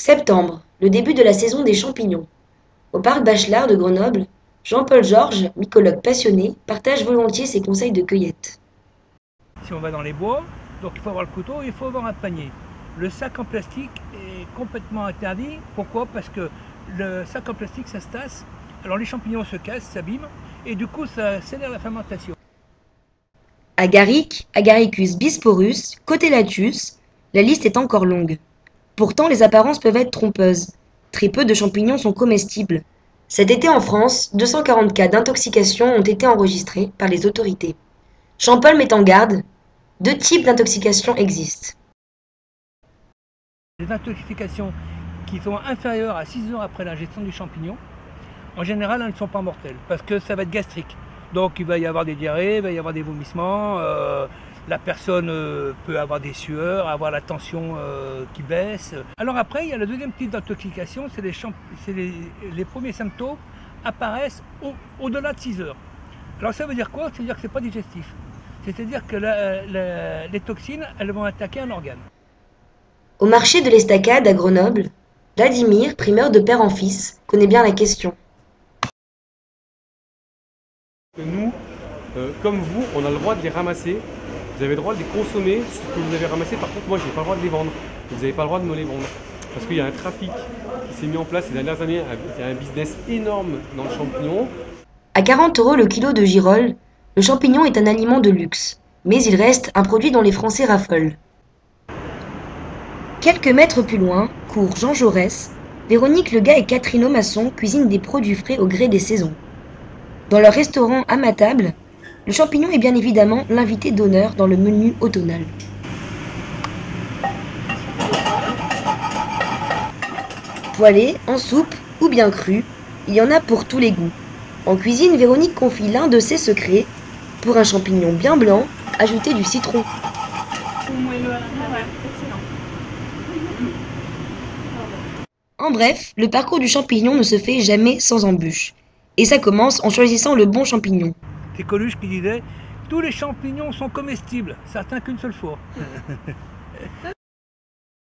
Septembre, le début de la saison des champignons. Au parc Bachelard de Grenoble, Jean-Paul Georges, mycologue passionné, partage volontiers ses conseils de cueillette. Si on va dans les bois, donc il faut avoir le couteau et il faut avoir un panier. Le sac en plastique est complètement interdit. Pourquoi? Parce que le sac en plastique, ça se tasse, alors les champignons se cassent, s'abîment, et du coup ça accélère la fermentation. Agaric, Agaricus bisporus, Cotylatus, la liste est encore longue. Pourtant, les apparences peuvent être trompeuses. Très peu de champignons sont comestibles. Cet été en France, 240 cas d'intoxication ont été enregistrés par les autorités. Jean-Paul met en garde, deux types d'intoxication existent. Les intoxications qui sont inférieures à 6 heures après l'ingestion du champignon, en général, elles ne sont pas mortelles, parce que ça va être gastrique. Donc il va y avoir des diarrhées, il va y avoir des vomissements, la personne peut avoir des sueurs, avoir la tension qui baisse. Alors après, il y a le deuxième type d'intoxication, c'est les premiers symptômes apparaissent au-delà de 6 heures. Alors ça veut dire quoi? Ça veut dire que ce n'est pas digestif. C'est-à-dire que les toxines, elles vont attaquer un organe. Au marché de l'Estacade à Grenoble, Vladimir, primeur de père en fils, connaît bien la question. Nous, comme vous, on a le droit de les ramasser. Vous avez le droit de les consommer, ce que vous avez ramassé. Par contre, moi, je n'ai pas le droit de les vendre. Vous n'avez pas le droit de me les vendre. Parce qu'il y a un trafic qui s'est mis en place ces dernières années. Il y a un business énorme dans le champignon. À 40 € le kilo de girolles, le champignon est un aliment de luxe, mais il reste un produit dont les Français raffolent. Quelques mètres plus loin, cours Jean Jaurès, Véronique Legas et Catherine Aumasson cuisinent des produits frais au gré des saisons. Dans leur restaurant à ma table, le champignon est bien évidemment l'invité d'honneur dans le menu automnal. Poêlé, en soupe ou bien cru, il y en a pour tous les goûts. En cuisine, Véronique confie l'un de ses secrets. Pour un champignon bien blanc, ajoutez du citron. En bref, le parcours du champignon ne se fait jamais sans embûches. Et ça commence en choisissant le bon champignon. C'est Coluche qui disait « Tous les champignons sont comestibles, certains qu'une seule fois ».